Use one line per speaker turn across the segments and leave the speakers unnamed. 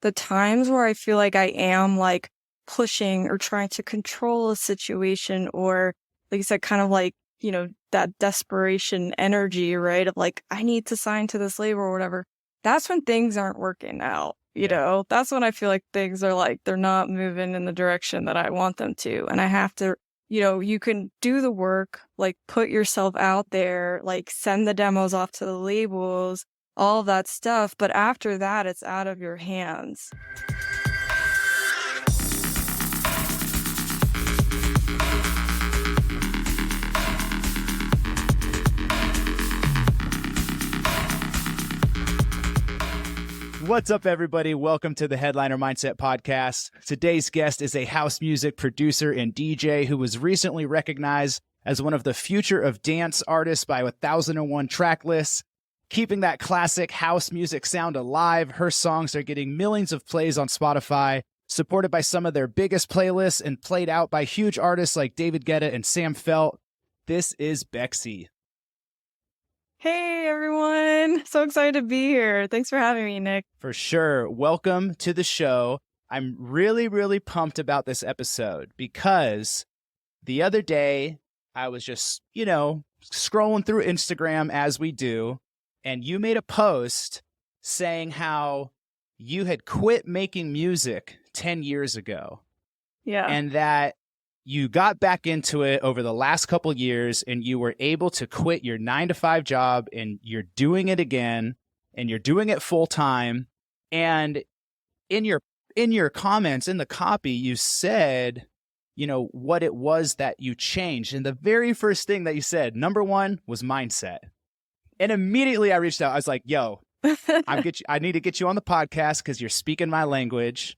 the times where I feel like I am like pushing or trying to control a situation, or like you said, kind of like, that desperation energy, right? Of like, I need to sign to this label or whatever. That's when things aren't working out, That's when I feel like things are like, they're not moving in the direction that I want them to. And I have to, you can do the work, like put yourself out there, like send the demos off to the labels, all that stuff. But after that, it's out of your hands.
What's up, everybody? Welcome to the Headliner Mindset Podcast. Today's guest is a house music producer and DJ who was recently recognized as one of the Future of Dance artists by 1001 Tracklists. Keeping that classic house music sound alive, her songs are getting millions of plays on Spotify, supported by some of their biggest playlists and played out by huge artists like David Guetta and Sam Felt. This is Bexxie.
Hey, everyone. So excited to be here. Thanks for having me, Nick.
For sure. Welcome to the show. I'm really pumped about this episode because the other day I was just, scrolling through Instagram as we do, and you made a post saying how you had quit making music 10 years ago.
Yeah.
And that you got back into it over the last couple years and you were able to quit your 9-to-5 job and you're doing it again and you're doing it full time. And in your comments, in the copy, you said, what it was that you changed. And the very first thing that you said, number one, was mindset. And immediately I reached out. I was like, yo, I need to get you on the podcast because you're speaking my language.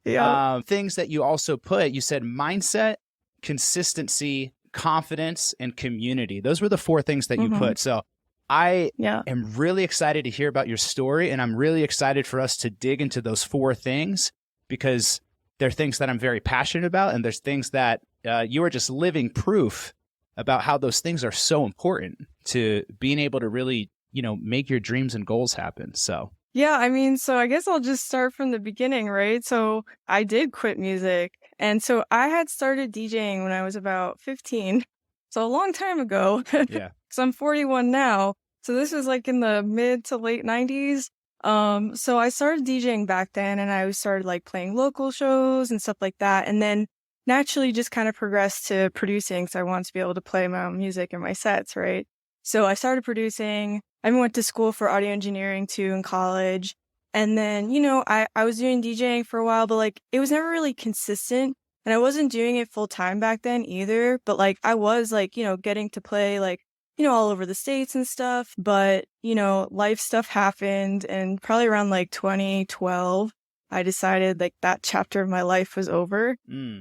Yeah.
Things that you also put, you said mindset, consistency, confidence, and community. Those were the 4 things that you put. So I am really excited to hear about your story, and I'm really excited for us to dig into those 4 things because they're things that I'm very passionate about, and there's things that you are just living proof about how those things are so important to being able to really, make your dreams and goals happen. So
yeah, I guess I'll just start from the beginning, right? So I did quit music. And so I had started DJing when I was about 15. So a long time ago.
Yeah.
So I'm 41 now. So this was like in the mid to late 90s. So I started DJing back then, and I started like playing local shows and stuff like that. And then naturally just kind of progressed to producing. So I wanted to be able to play my own music in my sets, right? So I started producing. I went to school for audio engineering too in college. And then, I was doing DJing for a while, but like it was never really consistent. And I wasn't doing it full time back then either. But like I was like, getting to play like, all over the States and stuff. But, life stuff happened. And probably around like 2012, I decided like that chapter of my life was over.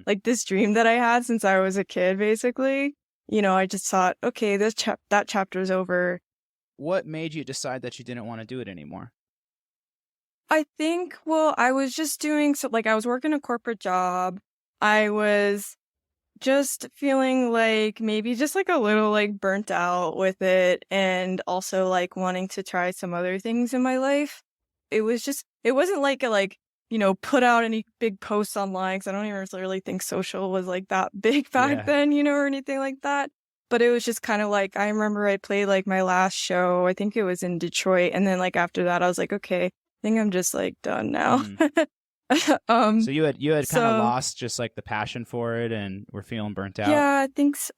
Like this dream that I had since I was a kid, basically. I just thought, okay, that chapter's over.
What made you decide that you didn't want to do it anymore?
I think, I was just doing I was working a corporate job. I was just feeling like maybe just like a little like burnt out with it, and also like wanting to try some other things in my life. It wasn't like a put out any big posts online, because I don't even really think social was like that big back then, or anything like that. But it was just kind of like, I remember I played like my last show, I think it was in Detroit. And then like after that, I was like, okay, I think I'm just like done now.
So you had kind of lost just like the passion for it and were feeling burnt out.
Yeah,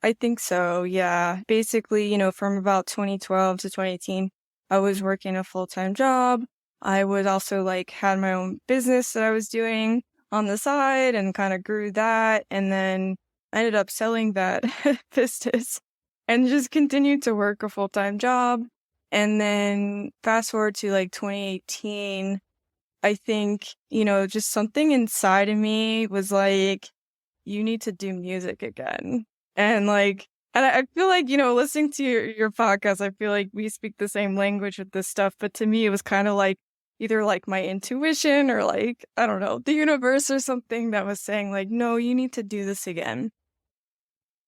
I think so. Yeah. Basically, from about 2012 to 2018, I was working a full-time job. I would also like had my own business that I was doing on the side and kind of grew that. And then I ended up selling that business and just continued to work a full-time job. And then fast forward to like 2018, I think, just something inside of me was like, you need to do music again. And I feel like, listening to your podcast, I feel like we speak the same language with this stuff. But to me, it was kind of like either like my intuition or like, I don't know, the universe or something that was saying like, no, you need to do this again.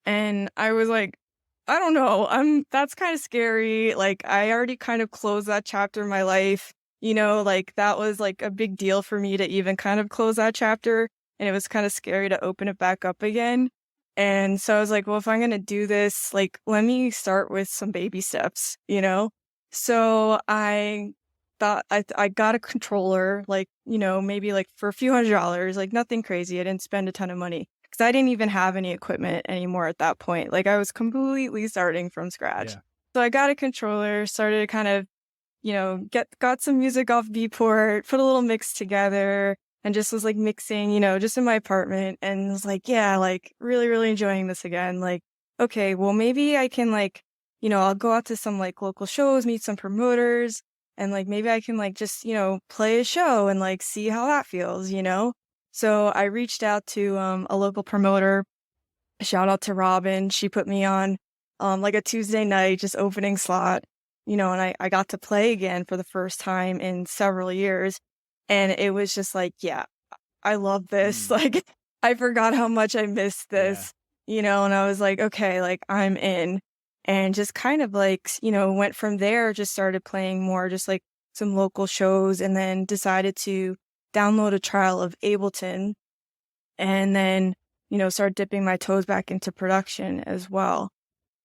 And I was like, I don't know, that's kind of scary. Like I already kind of closed that chapter in my life. like that was like a big deal for me to even kind of close that chapter. And it was kind of scary to open it back up again. And so I was like, well, if I'm going to do this, like, let me start with some baby steps. So I thought I got a controller, like, maybe like for a few $100s, like nothing crazy. I didn't spend a ton of money because I didn't even have any equipment anymore at that point. Like I was completely starting from scratch.
Yeah.
So I got a controller, started to kind of, got some music off Beatport, put a little mix together, and just was like mixing, just in my apartment, and was like, yeah, like really, really enjoying this again. Like, okay, well, maybe I can like, I'll go out to some like local shows, meet some promoters, and like maybe I can like just, play a show and like see how that feels. So I reached out to a local promoter. Shout out to Robin. She put me on like a Tuesday night, just opening slot, and I got to play again for the first time in several years. And it was just like, yeah, I love this.
Mm.
Like, I forgot how much I missed
Yeah.
this, and I was like, okay, like I'm in. And just kind of like, went from there, just started playing more, just like some local shows, and then decided to download a trial of Ableton, and then, start dipping my toes back into production as well.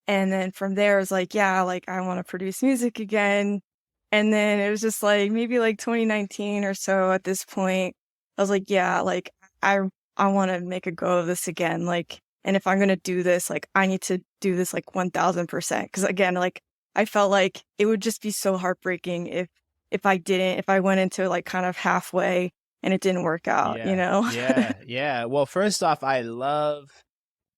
And then from there, it was like, yeah, like I want to produce music again. And then it was just like maybe like 2019 or so at this point. I was like, yeah, like I I want to make a go of this again. Like, and if I'm gonna do this, like I need to do this like 1000%. Because again, like I felt like it would just be so heartbreaking if I didn't, if I went into like kind of halfway and it didn't work out.
Yeah. Yeah. Yeah. Well, first off, I love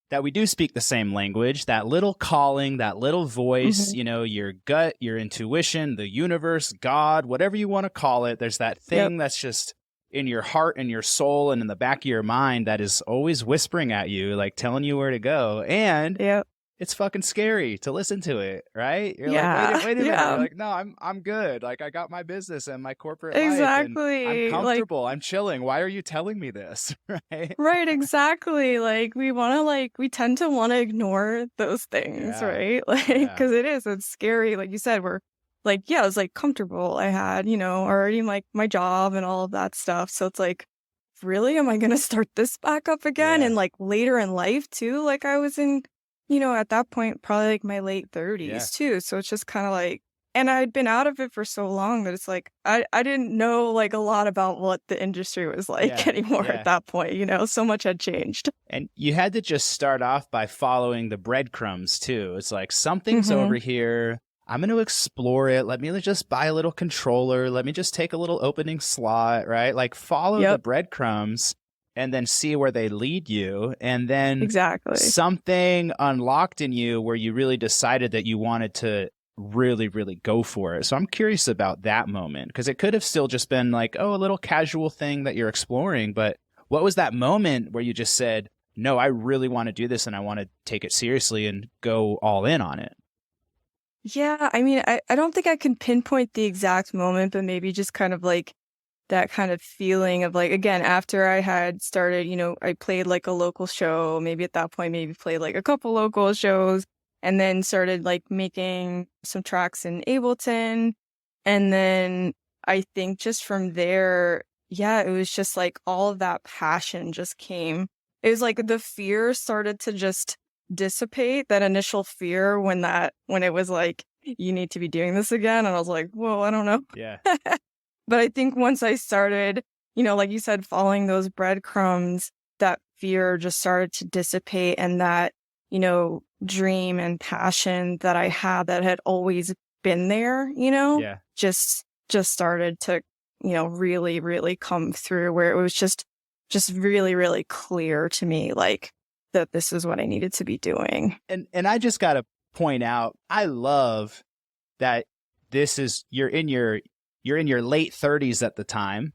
that we do speak the same language, that little calling, that little voice,
Mhm.
your gut, your intuition, the universe, God, whatever you want to call it. There's that
Yep.
thing that's just in your heart and your soul and in the back of your mind that is always whispering at you, like telling you where to go. And
Yep.
it's fucking scary to listen to it, right? You're like,
Yeah.
wait a minute. You're
Yeah.
like, no, I'm good. Like I got my business and my corporate life and I'm
Exactly. Like,
comfortable. I'm chilling. Why are you telling me this? Right?
right, exactly. Like we tend to want to ignore those things,
Yeah.
right? Like,
Yeah.
because it's scary. Like you said, we're like, yeah, I was like comfortable. I had, already like my job and all of that stuff. So it's like, really, am I gonna start this back up again?
Yeah.
And like later in life too, like I was in, at that point, probably like my late
Yeah.
30s too. So it's just kind of like, and I'd been out of it for so long that it's like I didn't know like a lot about what the industry was like
Yeah.
anymore at
Yeah.
that point, so much had changed.
And you had to just start off by following the breadcrumbs too. It's like something's
Mhm.
over here. I'm going to explore it. Let me just buy a little controller. Let me just take a little opening slot, right? Like follow the
Yep,
breadcrumbs and then see where they lead you. And then
exactly.
something unlocked in you where you really decided that you wanted to really, really go for it. So I'm curious about that moment because it could have still just been like, oh, a little casual thing that you're exploring. But what was that moment where you just said, no, I really want to do this and I want to take it seriously and go all in on it?
Yeah, I mean, I don't think I can pinpoint the exact moment, but maybe just kind of like that kind of feeling of like, again, after I had started, I played like a local show, maybe at that point, maybe played like a couple local shows, and then started like making some tracks in Ableton. And then I think just from there, yeah, it was just like all of that passion just came. It was like the fear started to just dissipate, that initial fear when it was like, you need to be doing this again. And I was like, whoa, I don't know.
Yeah.
But I think once I started, like you said, following those breadcrumbs, that fear just started to dissipate, and that, dream and passion that I had that had always been there,
Yeah.
just started to, really, really come through, where it was just really, really clear to me, like that this is what I needed to be doing.
And I just got to point out, I love that this is you're in your late 30s at the time,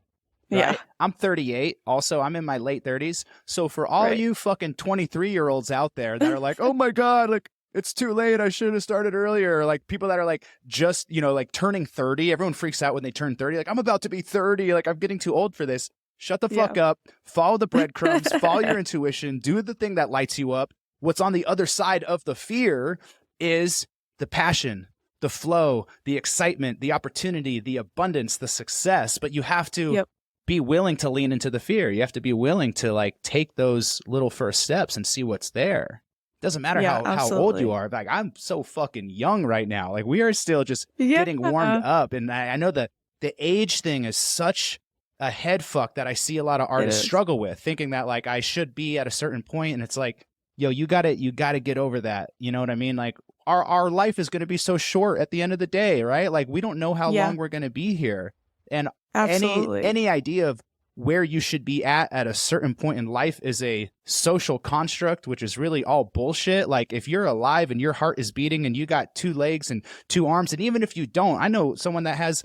Yeah,
right? I'm 38. Also, I'm in my late 30s. So for all
right.
you fucking 23-year-olds out there that are like, "Oh my god, like it's too late. I should have started earlier." Or like people that are like just, like turning 30. Everyone freaks out when they turn 30. Like, "I'm about to be 30. Like I'm getting too old for this." Shut the
Yeah.
fuck up. Follow the breadcrumbs, follow your intuition, do the thing that lights you up. What's on the other side of the fear is the passion, the flow, the excitement, the opportunity, the abundance, the success, but you have to
Yep.
be willing to lean into the fear. You have to be willing to like take those little first steps and see what's there. Doesn't matter
Yeah,
how old you
absolutely.
are. Like I'm so fucking young right now. Like we are still just
Yeah,
getting warmed up. And I know that the age thing is such a head fuck that I see a lot of
it
artists
is.
struggle with, thinking that like I should be at a certain point, and it's like, yo, you gotta get over that. You know what I mean? Like our life is gonna be so short at the end of the day, right? Like we don't know how
Yeah,
long we're gonna be here. And
absolutely.
any idea of where you should be at a certain point in life is a social construct, which is really all bullshit. Like if you're alive and your heart is beating and you got 2 legs and 2 arms, and even if you don't, I know someone that has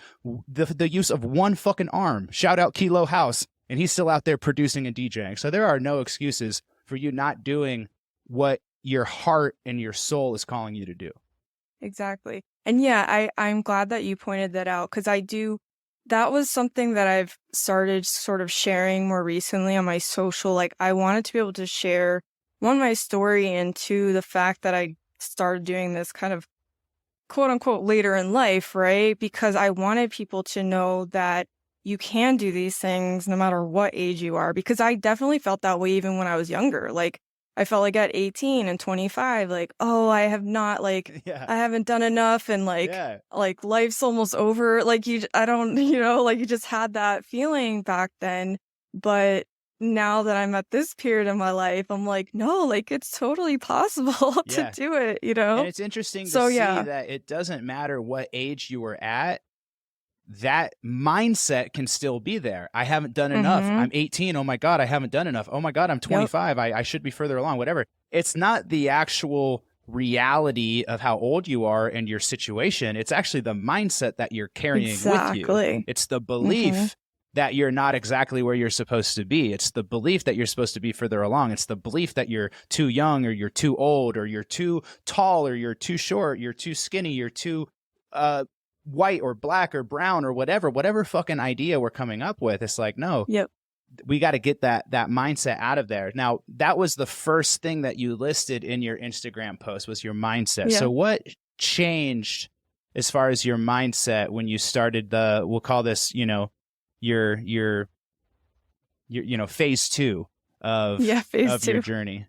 the use of one fucking arm. Shout out Kilo House, and he's still out there producing and DJing. So there are no excuses for you not doing what your heart and your soul is calling you to do.
Exactly. And yeah, I'm glad that you pointed that out because that was something that I've started sort of sharing more recently on my social. Like I wanted to be able to share one, my story, and two, the fact that I started doing this kind of quote unquote later in life, right? Because I wanted people to know that you can do these things no matter what age you are. Because I definitely felt that way even when I was younger. Like I felt like at 18 and 25, like, oh, I have not
Yeah.
I haven't done enough and
Yeah.
like life's almost over. Like I don't, like you just had that feeling back then. But now that I'm at this period in my life, I'm like, no, like it's totally possible to
Yeah.
do it,
And it's interesting to
So
see
yeah.
that it doesn't matter what age you were at, that mindset can still be there. I haven't done enough.
Mhm.
I'm 18. Oh my God, I haven't done enough. Oh my God, I'm
Yep.
25. I should be further along, whatever. It's not the actual reality of how old you are and your situation. It's actually the mindset that you're carrying with you.
Exactly.
It's the
Mhm.
belief that you're not exactly where you're supposed to be. It's the belief that you're supposed to be further along. It's the belief that you're too young or you're too old or you're too tall or you're too short, you're too skinny, you're too white or black or brown or whatever fucking idea we're coming up with. It's like, no,
Yep.
we got to get that mindset out of there. Now, that was the first thing that you listed in your Instagram post was your mindset.
Yeah.
So what changed as far as your mindset when you started we'll call this, your phase 2
Yeah, phase
of your
2.
journey?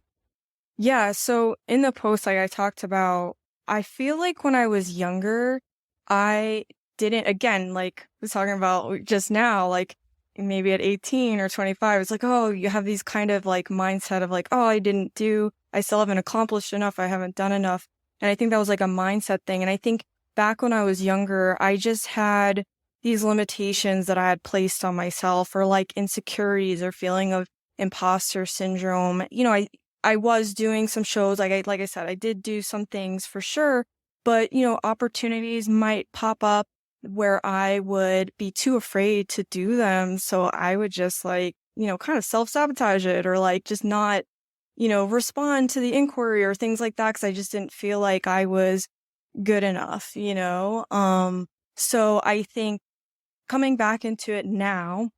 Yeah, so in the post, like I talked about, I feel like when I was younger, I didn't, again, like I was talking about just now, like maybe at 18 or 25, it's like, oh, you have these kind of like mindset of like, oh, I still haven't accomplished enough, I haven't done enough. And I think that was like a mindset thing. And I think back when I was younger, I just had these limitations that I had placed on myself or like insecurities or feeling of imposter syndrome. I was doing some shows, like I said, I did do some things for sure, but opportunities might pop up where I would be too afraid to do them, so I would just like, kind of self-sabotage it or like just not, respond to the inquiry or things like that because I just didn't feel like I was good enough. So I think coming back into it now,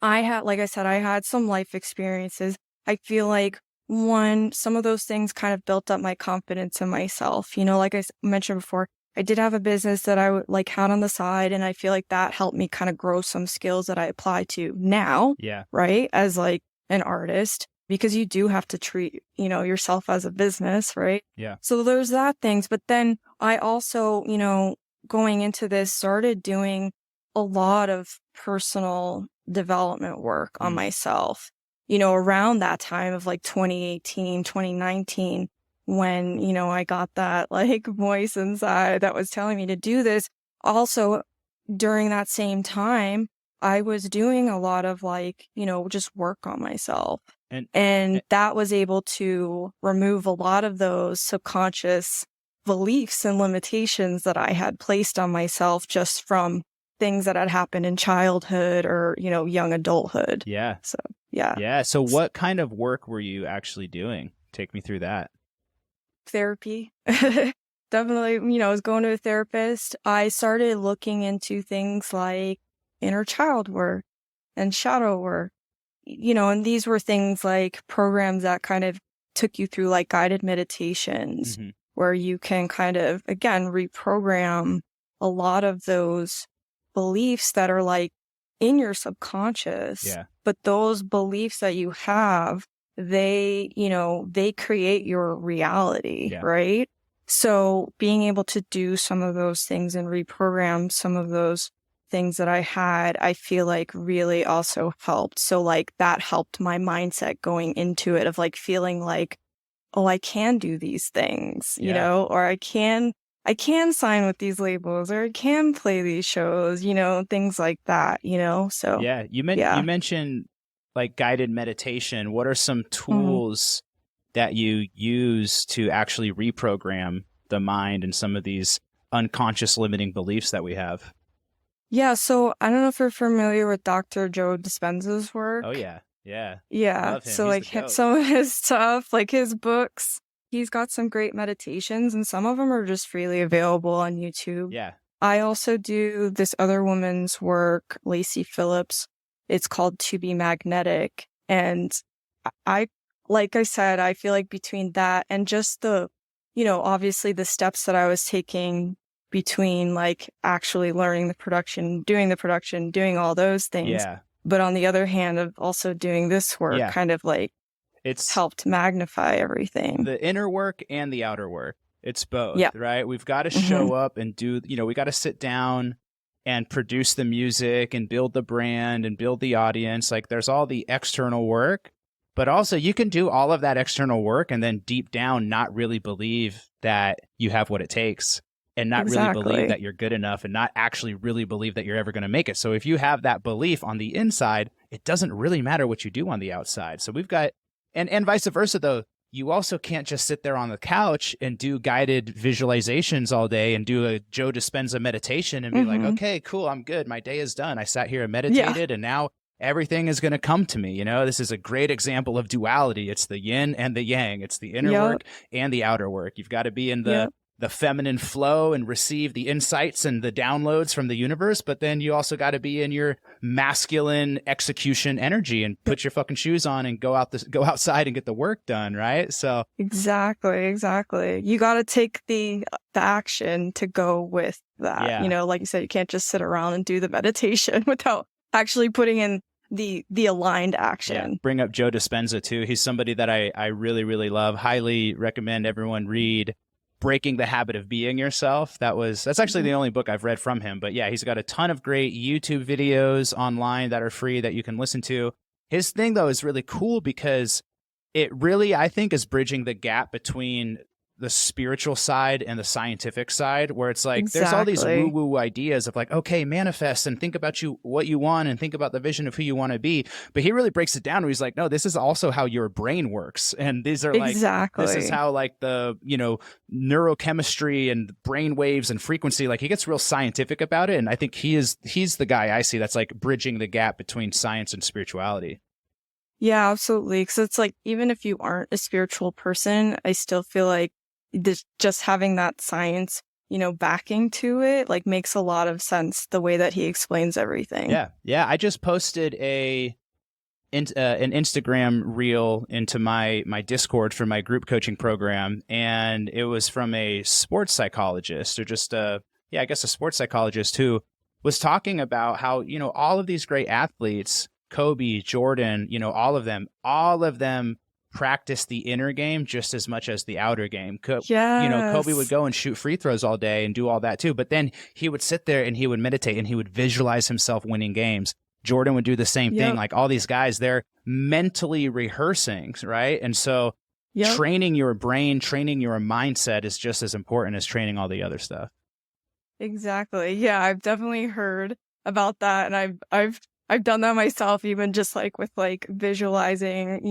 like I said, I had some life experiences. I feel like some of those things kind of built up my confidence in myself. Like mentioned before, I did have a business that I would like had on the side, and I feel like that helped me kind of grow some skills that I apply to now,
Yeah.
right? As like an artist, because you do have to treat, yourself as a business, right?
Yeah.
So there's that things. But then I also, going into this, started doing a lot of personal development work on myself, around that time of like 2018, 2019, when, I got that like voice inside that was telling me to do this. Also, during that same time, I was doing a lot of like, just work on myself.
And
And that was able to remove a lot of those subconscious beliefs and limitations that I had placed on myself just from things that had happened in childhood or, young adulthood.
yeah.
So, yeah.
Yeah. So what kind of work were you actually doing? Take me through that.
Therapy. Definitely, I was going to a therapist. I started looking into things like inner child work and shadow work, and these were things like programs that kind of took you through like guided meditations,
Mm-hmm.
where you can kind of, again, reprogram a lot of those beliefs that are like in your subconscious.
Yeah.
But those beliefs that you have, they, they create your reality,
Yeah.
right? So being able to do some of those things and reprogram some of those things that I had, I feel like really also helped. So like that helped my mindset going into it of like feeling like, oh, I can do these things,
Yeah.
or I can sign with these labels, or I can play these shows, things like that, so
Yeah. You
yeah.
mentioned like guided meditation. What are some
Mhm.
tools that you use to actually reprogram the mind and some of these unconscious limiting beliefs that we have?
Yeah, so I don't know if you're familiar with Dr. Joe Dispenza's
Oh
work.
yeah. Yeah.
Yeah,
Love him.
so
He's the
like
goat.
some of his stuff, like his books, he's got some great meditations, and some of them are just freely available on YouTube.
Yeah.
I also do this other woman's work, Lacey Phillips. It's called To Be Magnetic. And like I said, I feel like between that and just the, obviously the steps that I was taking between like actually learning the production, doing all those things.
Yeah.
But on the other hand, of also doing this work
Yeah.
kind of like
It's
helped magnify everything.
the inner work and the outer work. It's both,
Yeah.
right? We've got to
Hmm.
show up and do, we got to sit down and produce the music and build the brand and build the audience. Like there's all the external work, but also you can do all of that external work and then deep down not really believe that you have what it takes and not really believe
Exactly.
that you're good enough and not actually really believe that you're ever going to make it. So if you have that belief on the inside, it doesn't really matter what you do on the outside. So we've got, and vice versa though, you also can't just sit there on the couch and do guided visualizations all day and do a Joe Dispenza meditation and be like,
Hmm.
okay, cool, I'm good. My day is done. I sat here and
Yeah.
meditated and now everything is going to come to me. This is a great example of duality. It's the yin and the yang. It's the inner
Yep.
work and the outer work. You've got to be in
Yep.
the feminine flow and receive the insights and the downloads from the universe, but then you also got to be in your masculine execution energy and put your fucking shoes on and go outside and get the work done, right? So
Exactly. You got to take the action to go with that.
yeah.
Like you said, you can't just sit around and do the meditation without actually putting in the aligned
Yeah,
action.
bring up Joe Dispenza too. He's somebody that I really, really love. Highly recommend everyone read Breaking the Habit of Being Yourself. That's actually the only book I've read from him. But yeah, he's got a ton of great YouTube videos online that are free that you can listen to. His thing though is really cool because it really, I think, is bridging the gap between the spiritual side and the scientific side, where it's like there's all these
Exactly.
woo-woo ideas of like, okay, manifest and think about what you want and think about the vision of who you want to be. But he really breaks it down where he's like, no, this is also how your brain works. And these are like, this is
Exactly.
how like the, neurochemistry and brain waves and frequency, like he gets real scientific about it. And I think he's the guy I see that's like bridging the gap between science and spirituality.
Yeah, absolutely. Because it's like, even if you aren't a spiritual person, I still feel like just having that science, backing to it, like makes a lot of sense the way that he explains everything.
Yeah. Yeah. I just posted an Instagram reel into my Discord for my group coaching program. And it was from a sports psychologist or just I guess a sports psychologist who was talking about how, all of these great athletes, Kobe, Jordan, all of them practice the inner game just as much as the outer game. Kobe would
Yes.
go and shoot free throws all day and do all that too. But then he would sit there and he would meditate and he would visualize himself winning games. Jordan would do the same thing.
Yep.
Like all these guys, they're mentally rehearsing, right? And so
Yep.
training your brain, training your mindset is just as important as training all the other stuff.
Exactly. Yeah, I've definitely heard about that, and I've done that myself, even just like with like visualizing,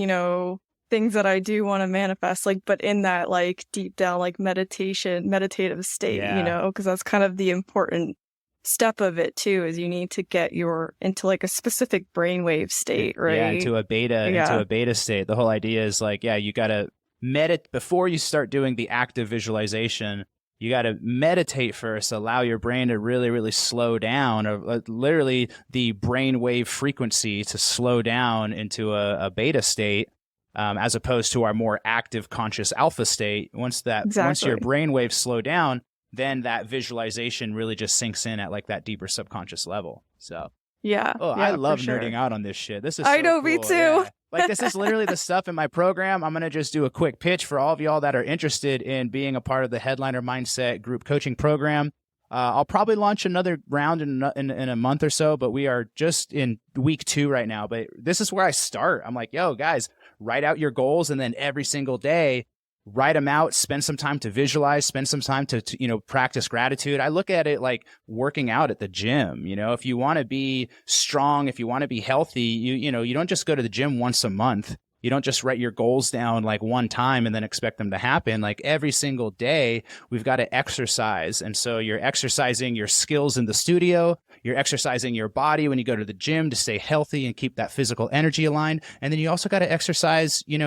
things that I do want to manifest, like, but in that like deep down like meditative state,
Yeah.
because that's kind of the important step of it too, is you need to get into like a specific brainwave state, right?
Yeah, into a
Yeah.
beta state. The whole idea is like, yeah, you got to meditate before you start doing the active visualization. You got to meditate first, allow your brain to really, really slow down, or literally the brain wave frequency to slow down into a beta state. as opposed to our more active conscious alpha state. Once your
Exactly.
brain waves slow down, then that visualization really just sinks in at like that deeper subconscious level. So,
Yeah.
oh, I
Yeah, for
love
sure.
nerding out on this shit. This is
I
so
know, me
cool.
too.
Yeah. Like, this is literally the stuff in my program. I'm going to just do a quick pitch for all of y'all that are interested in being a part of the Headliner Mindset group coaching program. I'll probably launch another round in a month or so, but we are just in week 2 right now. But this is where I start. I'm like, yo, guys, write out your goals, and then every single day, write them out, spend some time to visualize, spend some time to practice gratitude. I look at it like working out at the gym. If you want to be strong, if you want to be healthy, you don't just go to the gym once a month. You don't just write your goals down like one time and then expect them to happen. Like every single day, we've got to exercise. And so you're exercising your skills in the studio. You're exercising your body when you go to the gym to stay healthy and keep that physical energy aligned. And then you also got to exercise, you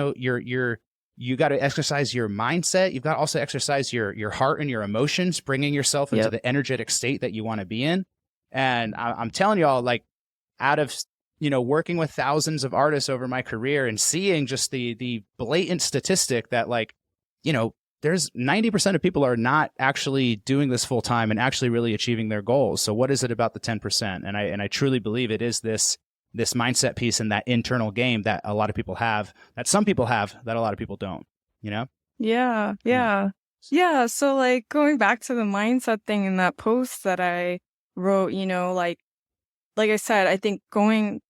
got to exercise your mindset. You've got to also exercise your heart and your emotions, bringing yourself into
Yep.
the energetic state that you want to be in. And I'm telling y'all, like, out of working with thousands of artists over my career and seeing just the blatant statistic that, like, there's 90% of people are not actually doing this full time and actually really achieving their goals. So what is it about the 10%? And I truly believe it is this mindset piece and that internal game that a lot of people have, that some people have, that a lot of people don't,
Yeah.
Yeah.
Yeah. Yeah. So like going back to the mindset thing in that post that I wrote, like I said, I think going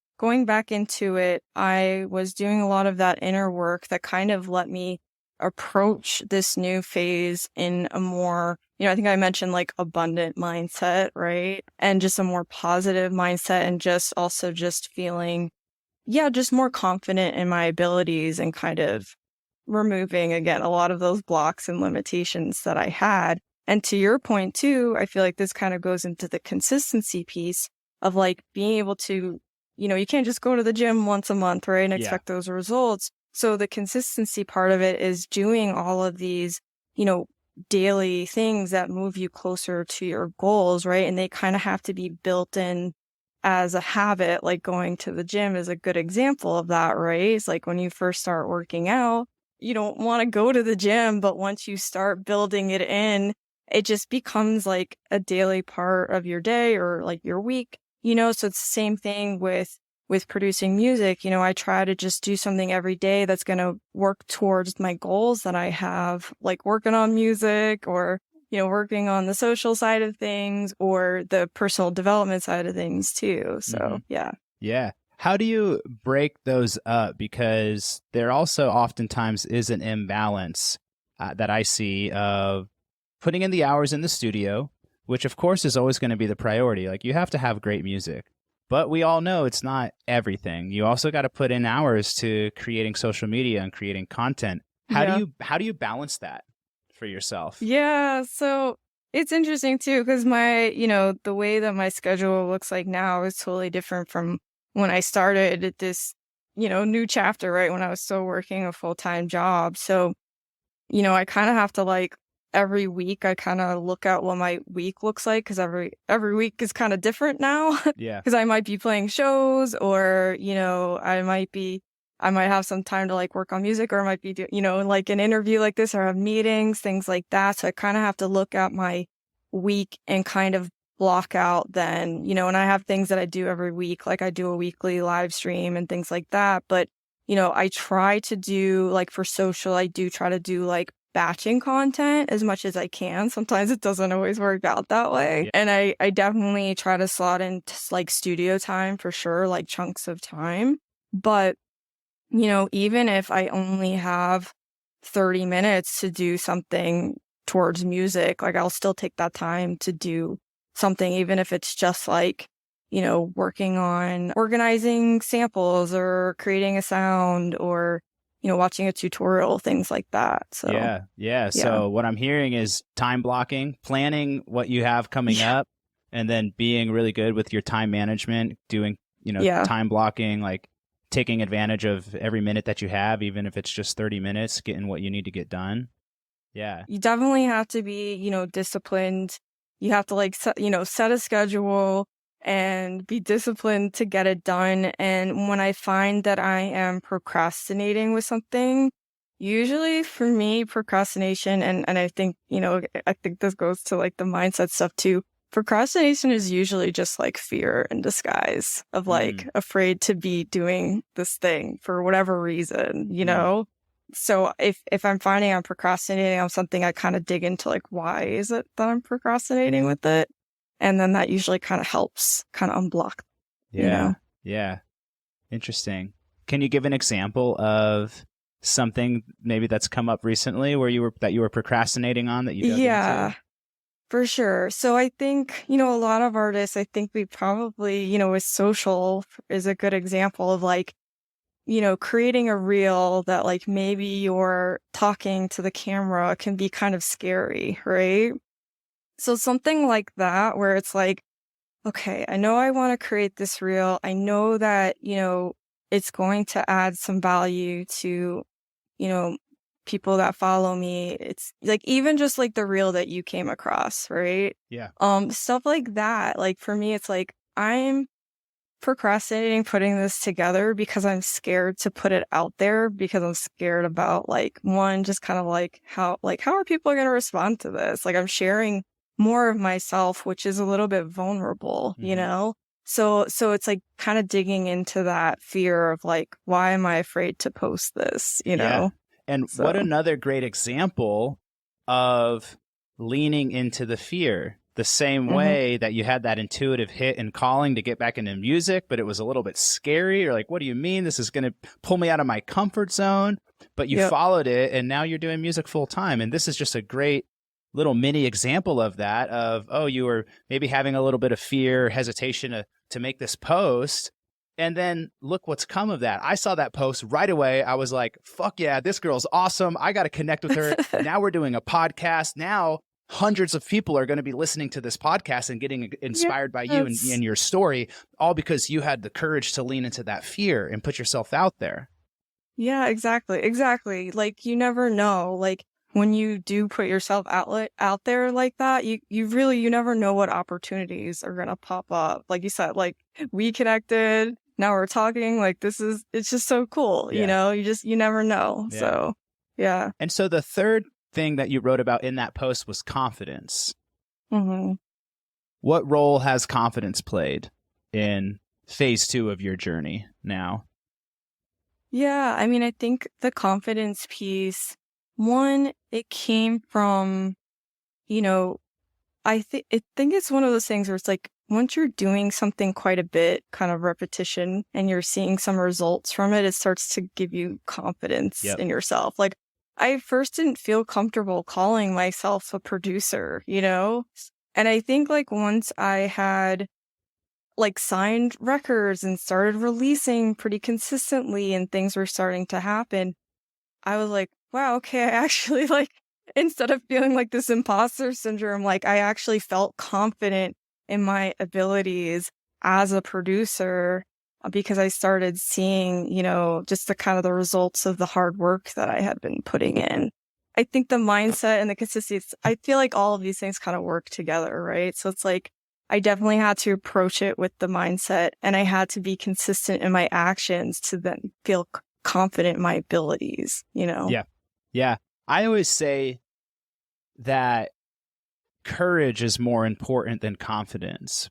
back into it, I was doing a lot of that inner work that kind of let me approach this new phase in a more, I think I mentioned like abundant mindset, right? And just a more positive mindset, and just also just feeling, just more confident in my abilities, and kind of removing again a lot of those blocks and limitations that I had. And to your point too, I feel like this kind of goes into the consistency piece of like being able to, you can't just go to the gym once a month, right? And
Yeah.
expect those results. So the consistency part of it is doing all of these, daily things that move you closer to your goals, right? And they kind of have to be built in as a habit. Like going to the gym is a good example of that, right? It's like when you first start working out, you don't want to go to the gym, but once you start building it in, it just becomes like a daily part of your day or like your week, so it's the same thing with producing music. I try to just do something every day that's going to work towards my goals that I have, like working on music, or working on the social side of things, or the personal development side of things too. So, yeah.
Yeah. How do you break those up? Because there also oftentimes is an imbalance that I see of putting in the hours in the studio, which of course is always going to be the priority. Like, you have to have great music, but we all know it's not everything. You also got to put in hours to creating social media and creating content. How do you balance that for yourself?
Yeah, so it's interesting too, because my, the way that my schedule looks like now is totally different from when I started at this, new chapter, right? When I was still working a full-time job. So, I kind of have to like every week, I kind of look at what my week looks like, because every week is kind of different now.
Yeah.
Because I might be playing shows, or, I might have some time to like work on music, or I might be like an interview like this, or have meetings, things like that. So I kind of have to look at my week and kind of block out then, and I have things that I do every week, like I do a weekly live stream and things like that. But, I try to do like for social, I do try to do like batching content as much as I can. Sometimes it doesn't always work out that way.
Yeah.
And I definitely try to slot in like studio time for sure, like chunks of time. But even if I only have 30 minutes to do something towards music, like I'll still take that time to do something, even if it's just like, working on organizing samples or creating a sound, or, watching a tutorial, things like that. So,
yeah. So what I'm hearing is time blocking, planning what you have coming up, and then being really good with your time management, doing, time blocking, like taking advantage of every minute that you have, even if it's just 30 minutes, getting what you need to get done. Yeah.
You definitely have to be, disciplined. You have to like set a schedule. and be disciplined to get it done. And when I find that I am procrastinating with something, usually for me, procrastination, and I think, I think this goes to like the mindset stuff too. Procrastination is usually just like fear in disguise of like
Mm,
afraid to be doing this thing for whatever reason,
mm.
So if I'm finding I'm procrastinating on something, I kind of dig into like, why is it that I'm procrastinating with it? And then that usually kind of helps kind of unblock, you
Yeah.
know?
Yeah. Interesting. Can you give an example of something maybe that's come up recently where you were procrastinating on that you dug into?
Yeah, for sure. So I think, a lot of artists, I think we probably, with social is a good example of like, creating a reel that like maybe you're talking to the camera can be kind of scary, right? So something like that where it's like, okay, I know I want to create this reel. I know that, it's going to add some value to, you know, people that follow me. It's like even just like the reel that you came across, right?
Yeah.
Stuff like that. Like for me, it's like I'm procrastinating putting this together because I'm scared to put it out there because I'm scared about like one, just kind of like how are people going to respond to this? Like I'm sharing more of myself, which is a little bit vulnerable,
Hmm.
So it's like kind of digging into that fear of like, why am I afraid to post this,
Yeah. And what
So
another great example of leaning into the fear. The same
mhm.
way that you had that intuitive hit and calling to get back into music, but it was a little bit scary. You're like, what do you mean? This is going to pull me out of my comfort zone. But you
Yep.
followed it and now you're doing music full time. And this is just a great little mini example of that of, oh, you were maybe having a little bit of fear, hesitation to make this post. And then look what's come of that. I saw that post right away. I was like, fuck yeah, this girl's awesome. I got to connect with her. Now we're doing a podcast. Now hundreds of people are going to be listening to this podcast and getting inspired by you and
Yes.
your story, all because you had the courage to lean into that fear and put yourself out there.
Yeah, exactly. Exactly. Like you never know. Like when you do put yourself out there like that, you never know what opportunities are gonna pop up. Like you said, like we connected, now we're talking, like it's just so cool,
Yeah.
you never know.
Yeah.
So yeah.
And so the third thing that you wrote about in that post was confidence.
Hmm.
What role has confidence played in phase 2 of your journey now?
Yeah, I mean, I think the confidence piece, one, it came from, you know, I think it's one of those things where it's like once you're doing something quite a bit, kind of repetition, and you're seeing some results from it, it starts to give you confidence
Yep.
in yourself. Like I first didn't feel comfortable calling myself a producer. And I think like once I had like signed records and started releasing pretty consistently and things were starting to happen, I was like, wow, okay, I actually like, instead of feeling like this imposter syndrome, like I actually felt confident in my abilities as a producer because I started seeing, just the kind of the results of the hard work that I had been putting in. I think the mindset and the consistency, I feel like all of these things kind of work together, right? So it's like, I definitely had to approach it with the mindset and I had to be consistent in my actions to then feel confident in my abilities.
Yeah. Yeah. I always say that courage is more important than confidence.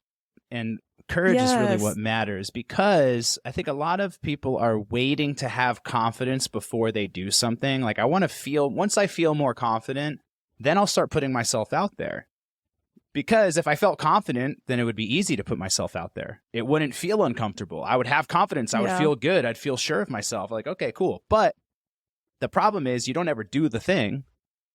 And courage is really what
Yes.
matters because I think a lot of people are waiting to have confidence before they do something. Like, I want to feel, once I feel more confident, then I'll start putting myself out there. Because if I felt confident, then it would be easy to put myself out there. It wouldn't feel uncomfortable. I would have confidence. I would
Yeah.
feel good. I'd feel sure of myself. Like, okay, cool. But the problem is you don't ever do the thing.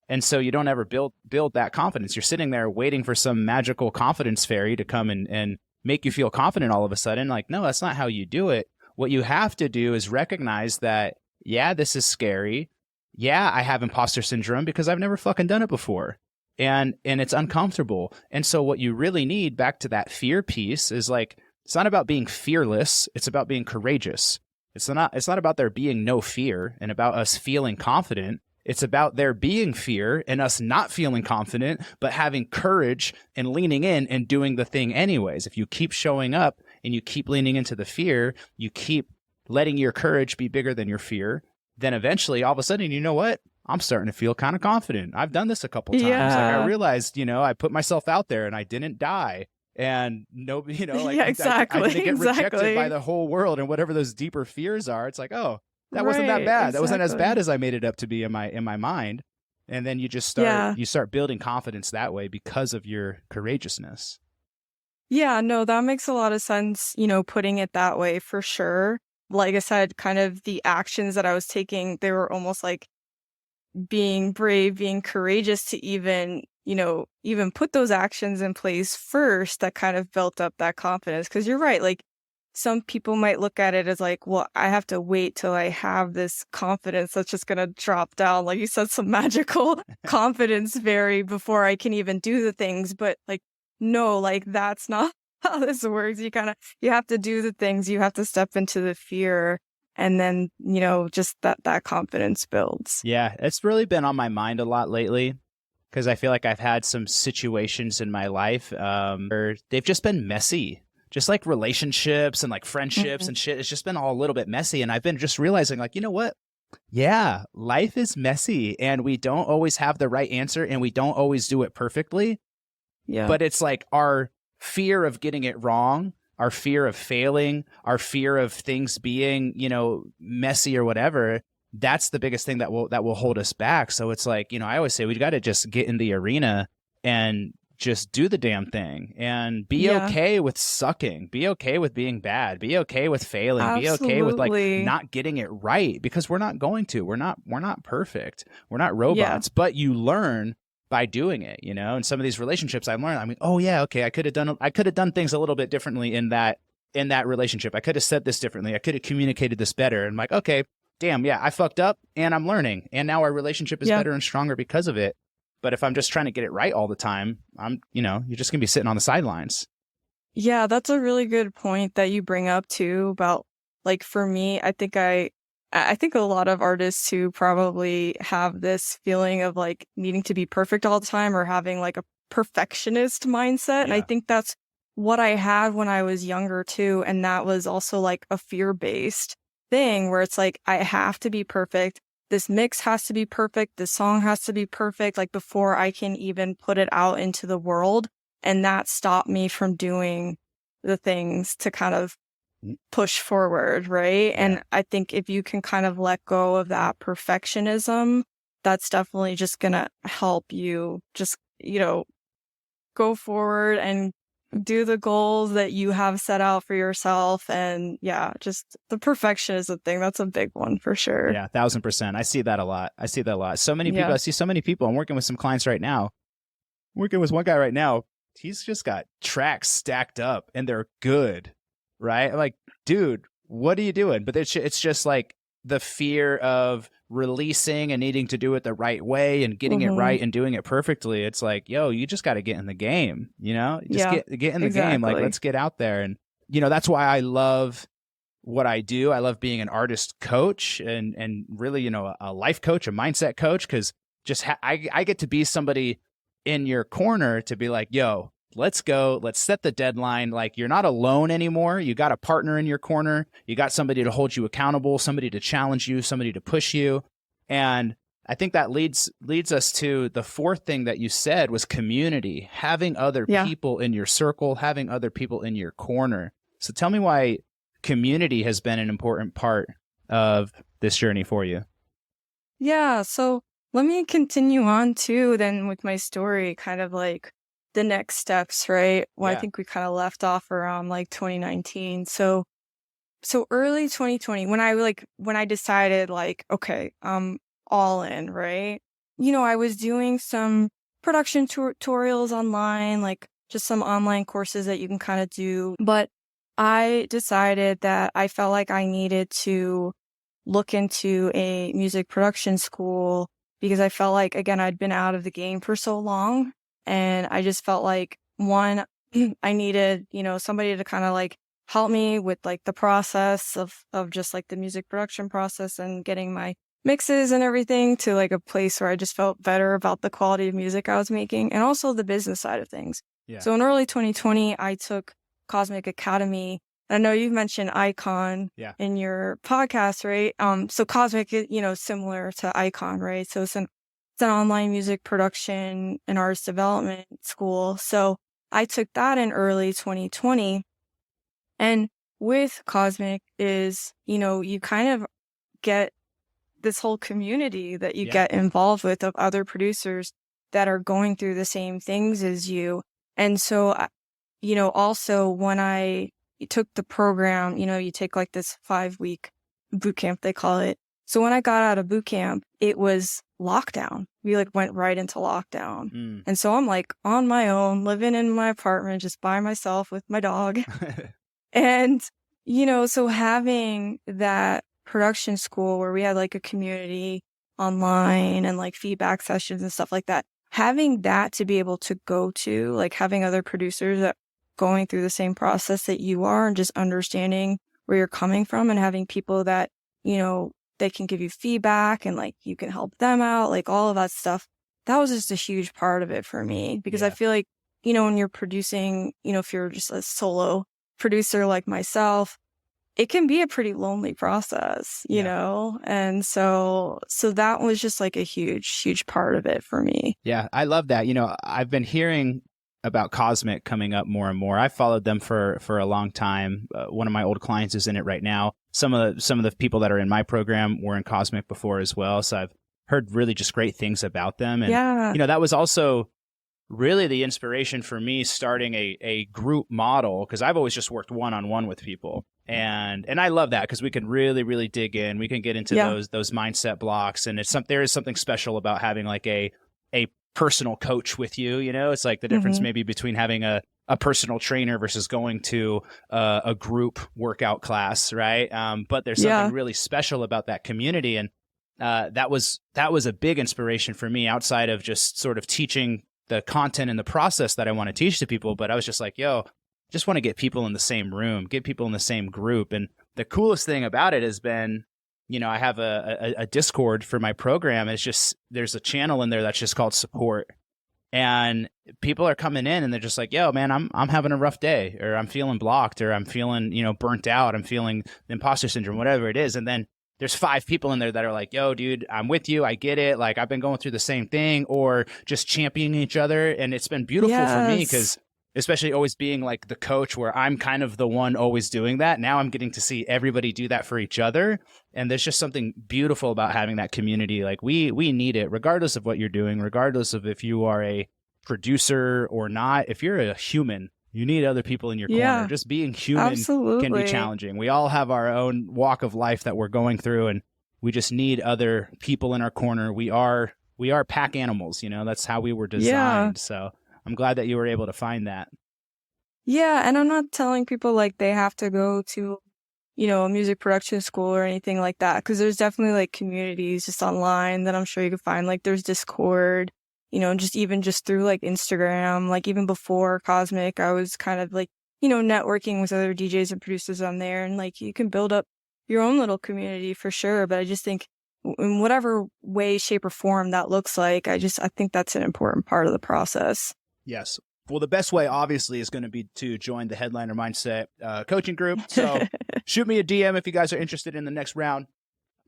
And so you don't ever build that confidence. You're sitting there waiting for some magical confidence fairy to come and make you feel confident all of a sudden. Like, no, that's not how you do it. What you have to do is recognize that, yeah, this is scary. Yeah, I have imposter syndrome because I've never fucking done it before. And it's uncomfortable. And so what you really need, back to that fear piece, is like, it's not about being fearless, it's about being courageous. It's not about there being no fear and about us feeling confident. It's about there being fear and us not feeling confident, but having courage and leaning in and doing the thing anyways. If you keep showing up and you keep leaning into the fear, you keep letting your courage be bigger than your fear, then eventually all of a sudden, you know what? I'm starting to feel kind of confident. I've done this a couple times. Like I
Yeah.
realized, I put myself out there and I didn't die. And nobody, like
Yeah,
I
exactly.
didn't get rejected by
Exactly.
the whole world and whatever those deeper fears are. It's like, oh, that wasn't that
Right.
bad. That wasn't as bad
Exactly.
as I made it up to be in my mind. And then
Yeah.
you start building confidence that way because of your courageousness.
Yeah, no, that makes a lot of sense, putting it that way for sure. Like I said, kind of the actions that I was taking, they were almost like being brave, being courageous to even put those actions in place first that kind of built up that confidence. Because you're right, like some people might look at it as like, well, I have to wait till I have this confidence that's just gonna drop down, like you said, some magical confidence fairy before I can even do the things. But like, no, like that's not how this works. You have to do the things, you have to step into the fear, and then, just that confidence builds.
Yeah, it's really been on my mind a lot lately because I feel like I've had some situations in my life where they've just been messy, just like relationships and like friendships
Mhm.
and shit. It's just been all a little bit messy. And I've been just realizing, like, you know what? Yeah, life is messy and we don't always have the right answer and we don't always do it perfectly.
Yeah.
But it's like our fear of getting it wrong, our fear of failing, our fear of things being, messy or whatever. That's the biggest thing that will hold us back. So it's like, I always say we got to just get in the arena and just do the damn thing and be
Yeah.
okay with sucking, be okay with being bad, be okay with failing, be okay with like
Absolutely.
not getting it right because we're not going to. We're not perfect. We're not
Yeah.
robots, but you learn by doing it, and some of these relationships I've learned, I mean, oh yeah, okay, I could have done things a little bit differently in that relationship. I could have said this differently. I could have communicated this better. And I'm like, okay, damn, yeah, I fucked up and I'm learning. And now our relationship is
Yeah.
better and stronger because of it. But if I'm just trying to get it right all the time, you're just gonna be sitting on the sidelines.
Yeah, that's a really good point that you bring up too about, like, for me, I think a lot of artists who probably have this feeling of like needing to be perfect all the time or having like a perfectionist mindset. And I
Yeah.
think that's what I had when I was younger too. And that was also like a fear-based thing where it's like, I have to be perfect. This mix has to be perfect. This song has to be perfect, like before I can even put it out into the world. And that stopped me from doing the things to kind of push forward, right?
Yeah.
And I think if you can kind of let go of that perfectionism, that's definitely just gonna help you just, go forward and do the goals that you have set out for yourself. And yeah, just the perfectionism thing, that's a big one for sure.
Yeah, 1,000%. I see that a lot. So many people.
Yeah.
I see so many people. I'm working with some clients right now. I'm working with one guy right now. He's just got tracks stacked up and they're good, right? I'm like, dude, what are you doing? But it's just like the fear of releasing and needing to do it the right way and getting it
Hmm.
right and doing it perfectly. It's like, yo, you just got to get in the game, Just
Yeah,
get in the game. Like,
exactly.
let's get out there. And that's why I love what I do. I love being an artist coach and really, a life coach, a mindset coach, because I get to be somebody in your corner to be like, yo, let's go. Let's set the deadline. Like, you're not alone anymore. You got a partner in your corner. You got somebody to hold you accountable, somebody to challenge you, somebody to push you. And I think that leads us to the fourth thing that you said was community, having other
Yeah.
people in your circle, having other people in your corner. So tell me why community has been an important part of this journey for you.
Yeah, so let me continue on too then with my story, kind of like the next steps, right? Well, I
Yeah.
think we kind of left off around like 2019. So early 2020 when I decided like, okay, I'm all in, right? I was doing some production tutorials online, like just some online courses that you can kind of do, but I decided that I felt like I needed to look into a music production school because I felt like, again, I'd been out of the game for so long. And I just felt like, one, I needed, somebody to kind of like help me with like the process of just like the music production process and getting my mixes and everything to like a place where I just felt better about the quality of music I was making and also the business side of things.
Yeah.
So in early 2020, I took Cosmic Academy. I know you've mentioned Icon
Yeah.
in your podcast, right? So Cosmic is, similar to Icon, right? So it's an online music production and artist development school. So I took that in early 2020. And with Cosmic is, you kind of get this whole community that you
Yeah.
get involved with of other producers that are going through the same things as you. And so, also when I took the program, you take like this 5-week boot camp, they call it. So when I got out of boot camp, it was lockdown. We like went right into lockdown.
Mm.
And so I'm like on my own, living in my apartment, just by myself with my dog. And, so having that production school where we had like a community online and like feedback sessions and stuff like that, having that to be able to go to, like having other producers that going through the same process that you are and just understanding where you're coming from and having people that, they can give you feedback and like you can help them out, like all of that stuff. That was just a huge part of it for me because I
Yeah.
feel like, when you're producing, if you're just a solo producer like myself, it can be a pretty lonely process,
Yeah.
And so that was just like a huge part of it for me.
Yeah. I love that. I've been hearing about Cosmic coming up more and more. I followed them for a long time. One of my old clients is in it right now. Some of the people that are in my program were in Cosmic before as well. So I've heard really just great things about them. And,
Yeah.
that was also really the inspiration for me starting a group model, because I've always just worked one-on-one with people. And I love that because we can really dig in. We can get into
Yeah.
those mindset blocks. And there is something special about having like a personal coach with you. It's like the difference
Hmm.
maybe between having a personal trainer versus going to a group workout class, right? But there's something
Yeah.
really special about that community. And that was a big inspiration for me outside of just sort of teaching the content and the process that I want to teach to people. But I was just like, yo, just want to get people in the same room, get people in the same group. And the coolest thing about it has been, I have a Discord for my program. It's just, there's a channel in there that's just called support. And people are coming in and they're just like, yo, man, I'm having a rough day, or I'm feeling blocked, or I'm feeling, burnt out. I'm feeling imposter syndrome, whatever it is. And then there's 5 people in there that are like, yo, dude, I'm with you. I get it. Like, I've been going through the same thing, or just championing each other. And it's been beautiful for me because,
Yes.
especially always being like the coach where I'm kind of the one always doing that. Now I'm getting to see everybody do that for each other. And there's just something beautiful about having that community. Like we need it regardless of what you're doing, regardless of if you are a producer or not. If you're a human, you need other people in your corner.
Yeah.
Just being human can be
Absolutely.
challenging. We all have our own walk of life that we're going through, and we just need other people in our corner. We are pack animals, that's how we were
Yeah.
designed. So I'm glad that you were able to find that.
Yeah. And I'm not telling people like they have to go to, a music production school or anything like that. Because there's definitely like communities just online that I'm sure you could find. Like there's Discord, just even just through like Instagram. Like even before Cosmic, I was kind of like, networking with other DJs and producers on there. And like you can build up your own little community for sure. But I just think in whatever way, shape, or form that looks like, I think that's an important part of the process.
Yes. Well, the best way, obviously, is going to be to join the Headliner Mindset coaching group. So shoot me a DM if you guys are interested in the next round.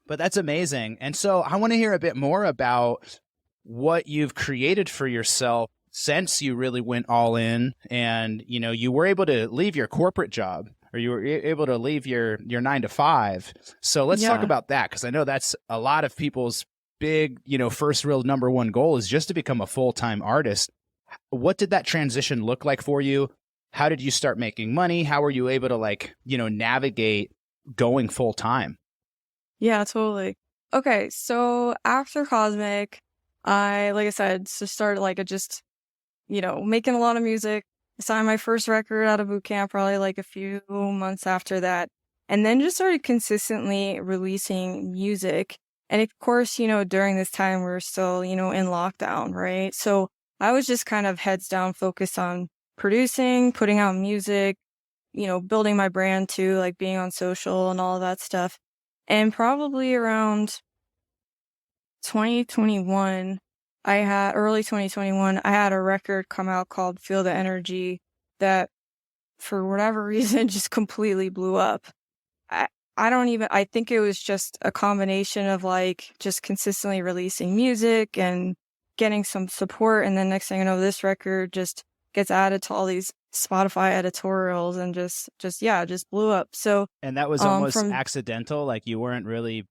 But that's amazing. And so I want to hear a bit more about what you've created for yourself since you really went all in and, you were able to leave your corporate job, or you were able to leave your 9 to 5. So let's talk
Yeah.
about that, because I know that's a lot of people's big, first real number one goal is just to become a full-time artist. What did that transition look like for you? How did you start making money? How were you able to navigate going full time?
Yeah, totally. Okay, so after Cosmic, like I said, just started like a just, making a lot of music. I signed my first record out of boot camp probably like a few months after that. And then just started consistently releasing music. And of course, during this time we're still, in lockdown, right? So I was just kind of heads down focused on producing, putting out music, building my brand too, like being on social and all of that stuff. And probably around 2021, early 2021, I had a record come out called Feel the Energy that for whatever reason just completely blew up. I I don't even I think it was just a combination of like just consistently releasing music and getting some support, and then next thing I know this record just gets added to all these Spotify editorials and just yeah, just blew up. So
And that was almost
from
accidental, like you weren't really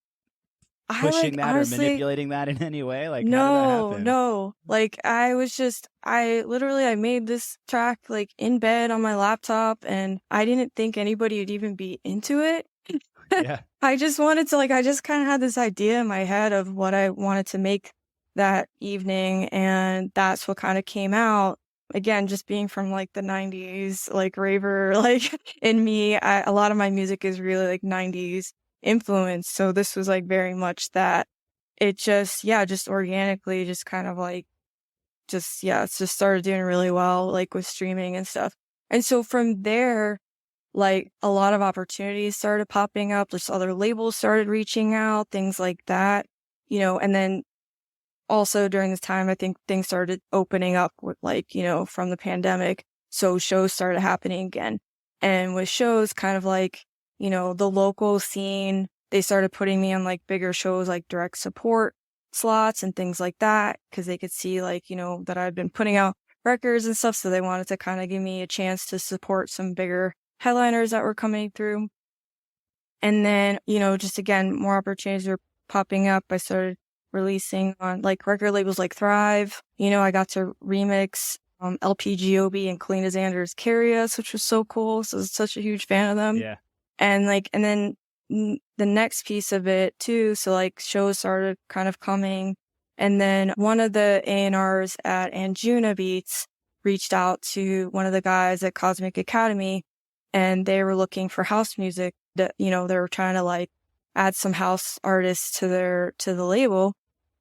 I
pushing
like
that or
honestly
manipulating that in any way? Like, how did that
no,
happen?
no. Like I made this track like in bed on my laptop and I didn't think anybody would even be into it.
Yeah.
I just wanted to like I just kind of had this idea in my head of what I wanted to make that evening and that's what kind of came out. Again, just being from like the 90s, like raver, like in me, a lot of my music is really like 90s influence. So this was like very much that it just, yeah, just organically, just kind of like, just, yeah, it's just started doing really well, like with streaming and stuff. And so from there, like a lot of opportunities started popping up, just other labels started reaching out, things like that, and then also during this time, I think things started opening up with like, from the pandemic. So shows started happening again. And with shows kind of like, the local scene, they started putting me on like bigger shows like direct support slots and things like that because they could see like, that I'd been putting out records and stuff. So they wanted to kind of give me a chance to support some bigger headliners that were coming through. And then, just again, more opportunities were popping up. I started releasing on like record labels like Thrive. I got to remix LPGOB and Kalina Xander's Carry Us, which was so cool. So I was such a huge fan of them.
Yeah.
And like, and then the next piece of it too. So like shows started kind of coming. And then one of the A&Rs at Anjuna Beats reached out to one of the guys at Cosmic Academy and they were looking for house music that, they were trying to like add some house artists to the label.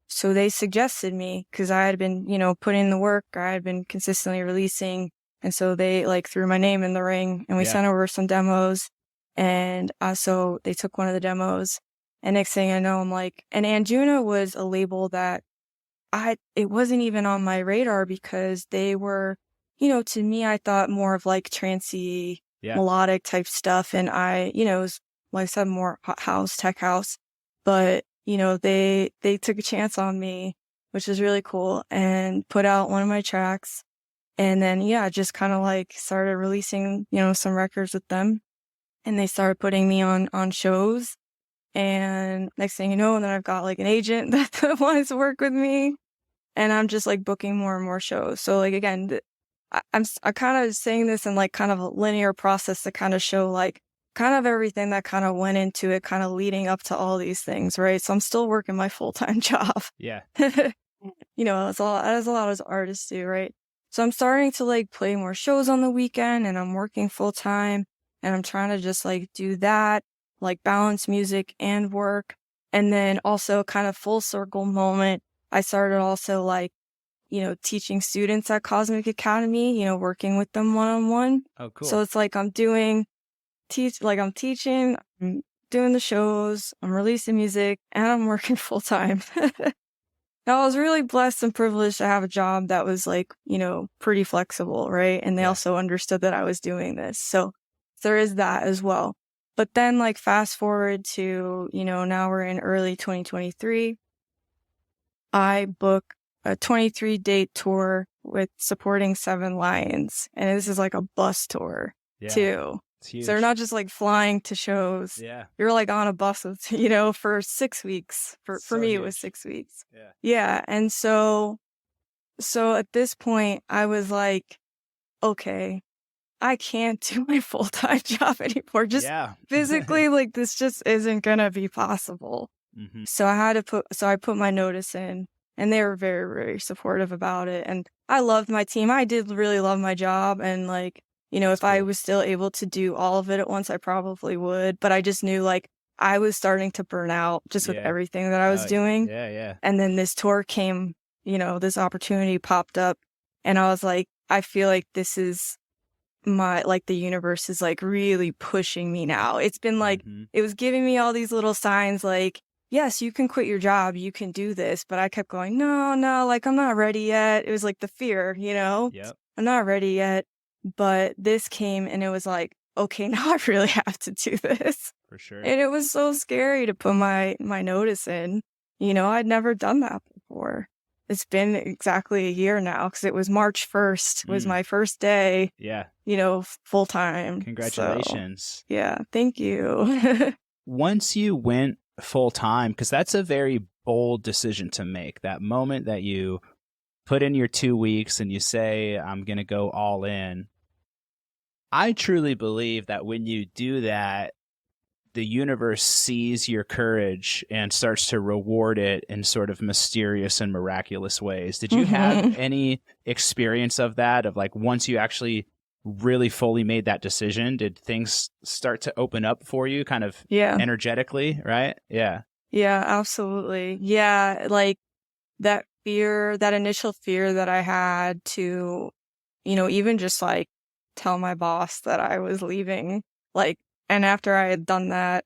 So they suggested me because I had been, putting in the work. I had been consistently releasing. And so they like threw my name in the ring and we
Yeah.
sent over some demos. And so they took one of the demos. And next thing I know, I'm like, and Anjuna was a label that it wasn't even on my radar because they were, to me, I thought more of like trancey,
Yeah.
melodic type stuff. And it was, like I said, more house, tech house. But, they took a chance on me, which is really cool, and put out one of my tracks. And then, yeah, just kind of like started releasing, some records with them. And they started putting me on shows. And next thing you know, and then I've got like an agent that wants to work with me. And I'm just like booking more and more shows. So like, again, I'm kind of saying this in like kind of a linear process to kind of show like kind of everything that kind of went into it, kind of leading up to all these things, right? So I'm still working my full-time job.
Yeah.
As a lot of artists do, right? So I'm starting to like play more shows on the weekend and I'm working full-time and I'm trying to just like do that, like balance music and work. And then also kind of full circle moment. I started also like, teaching students at Cosmic Academy, working with them one-on-one.
Oh, cool.
So it's like I'm teaching, I'm doing the shows, I'm releasing music, and I'm working full time. Now, I was really blessed and privileged to have a job that was like, pretty flexible, right? And they
Yeah.
also understood that I was doing this. So there is that as well. But then like fast forward to, now we're in early 2023. I book a 23-date tour with supporting Seven Lions. And this is like a bus tour too.
It's huge.
So they're not just like flying to shows.
Yeah.
You're like on a bus with, for 6 weeks. For
So
me,
huge.
it was 6 weeks.
Yeah.
Yeah. And so at this point, I was like, okay, I can't do my full-time job anymore. Just physically, like this just isn't gonna be possible.
Mm-hmm.
So I put my notice in and they were very, very supportive about it. And I loved my team. I did really love my job. And like,
That's
if I
cool.
was still able to do all of it at once, I probably would. But I just knew like I was starting to burn out just with everything that I was doing.
Yeah, yeah.
And then this tour came, this opportunity popped up. And I was like, I feel like this is the universe is like really pushing me now. It's been like,
Mm-hmm.
it was giving me all these little signs like, yes, you can quit your job, you can do this. But I kept going, no, no, like, I'm not ready yet. It was like the fear,
Yep,
I'm not ready yet. But this came and it was like, okay, now I really have to do this.
for sure.
And it was so scary to put my notice in. I'd never done that before. It's been exactly a year now because it was March 1st was
Mm,
my first day,
yeah.
full time. So,
Congratulations.
yeah, thank you.
Once you went full time, because that's a very bold decision to make, that moment that you put in your 2 weeks and you say, I'm going to go all in. I truly believe that when you do that, the universe sees your courage and starts to reward it in sort of mysterious and miraculous ways. Did you have
Mhm.
any experience of that? Of like, once you actually really fully made that decision, did things start to open up for you kind of
Yeah.
energetically? Right? Yeah.
Yeah, absolutely. Yeah, like that fear, that initial fear that I had to, even just like tell my boss that I was leaving, like, and after I had done that,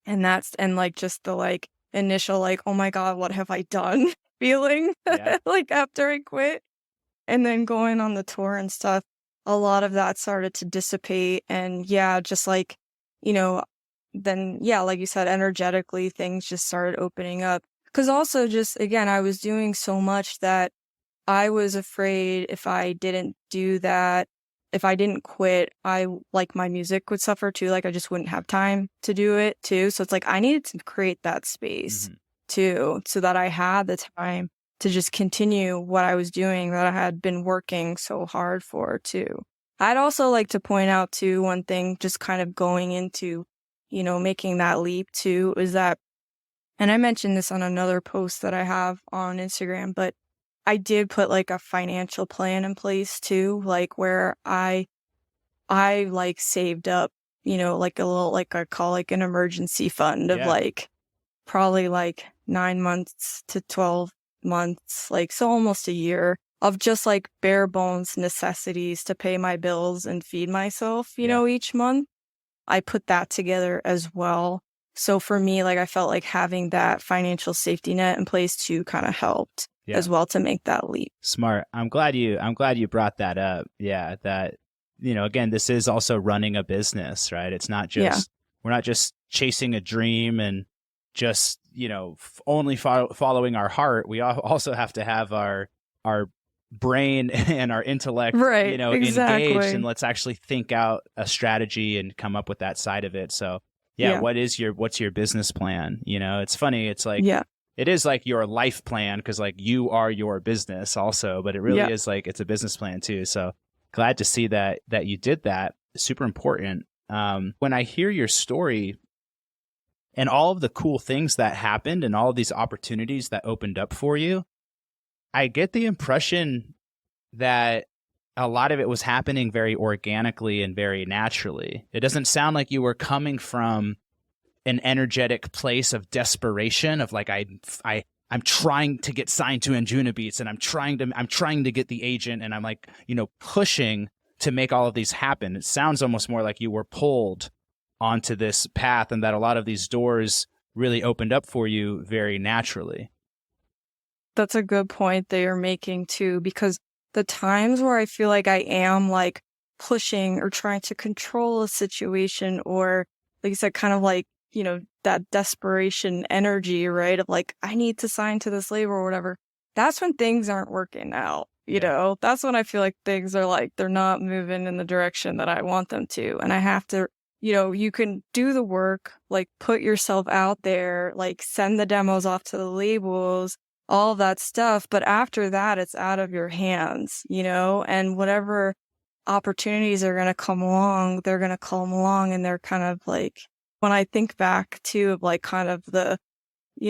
and like just the like initial, like, oh my God, what have I done feeling
Yeah.
like after I quit and then going on the tour and stuff, a lot of that started to dissipate. And yeah, just like, you know, then yeah, like you said, energetically, things just started opening up. Cause also just, again, I was doing so much that I was afraid if I didn't do that, if I didn't quit, like my music would suffer too. Like I just wouldn't have time to do it too. So it's like I needed to create that space
Hmm.
too, so that I had the time to just continue what I was doing that I had been working so hard for too. I'd also like to point out too, one thing, just kind of going into, making that leap too, is that, and I mentioned this on another post that I have on Instagram, but I did put like a financial plan in place too, like where I like saved up, like a little, like I call like an emergency fund of
Yeah.
like probably like 9 months to 12 months, like so almost a year of just like bare bones necessities to pay my bills and feed myself,
Yeah.
each month. I put that together as well. So for me, like I felt like having that financial safety net in place too kind of helped
Yeah.
as well to make that leap.
Smart. I'm glad you brought that up. Yeah, that again, this is also running a business, right? It's not
Yeah.
just we're not just chasing a dream and just, only following our heart. We also have to have our brain and our intellect,
Right.
engaged, and
Exactly.
let's actually think out a strategy and come up with that side of it. So, yeah,
Yeah.
what's your business plan? It's funny. It's like
Yeah.
it is like your life plan because like you are your business also, but it really
Yeah.
is like it's a business plan too. So glad to see that you did that. Super important. When I hear your story and all of the cool things that happened and all of these opportunities that opened up for you, I get the impression that a lot of it was happening very organically and very naturally. It doesn't sound like you were coming from an energetic place of desperation of like I'm trying to get signed to Anjuna Beats and I'm trying to get the agent and I'm like, pushing to make all of these happen. It sounds almost more like you were pulled onto this path and that a lot of these doors really opened up for you very naturally.
That's a good point that you're making too, because the times where I feel like I am like pushing or trying to control a situation, or like you said, kind of like, that desperation energy, right? Of like, I need to sign to this label or whatever. That's when things aren't working out,
Yeah.
That's when I feel like things are like, they're not moving in the direction that I want them to. And I have to, you can do the work, like put yourself out there, like send the demos off to the labels, all of that stuff. But after that, it's out of your hands, and whatever opportunities are going to come along, they're going to come along. And they're kind of like, when I think back to of like kind of the,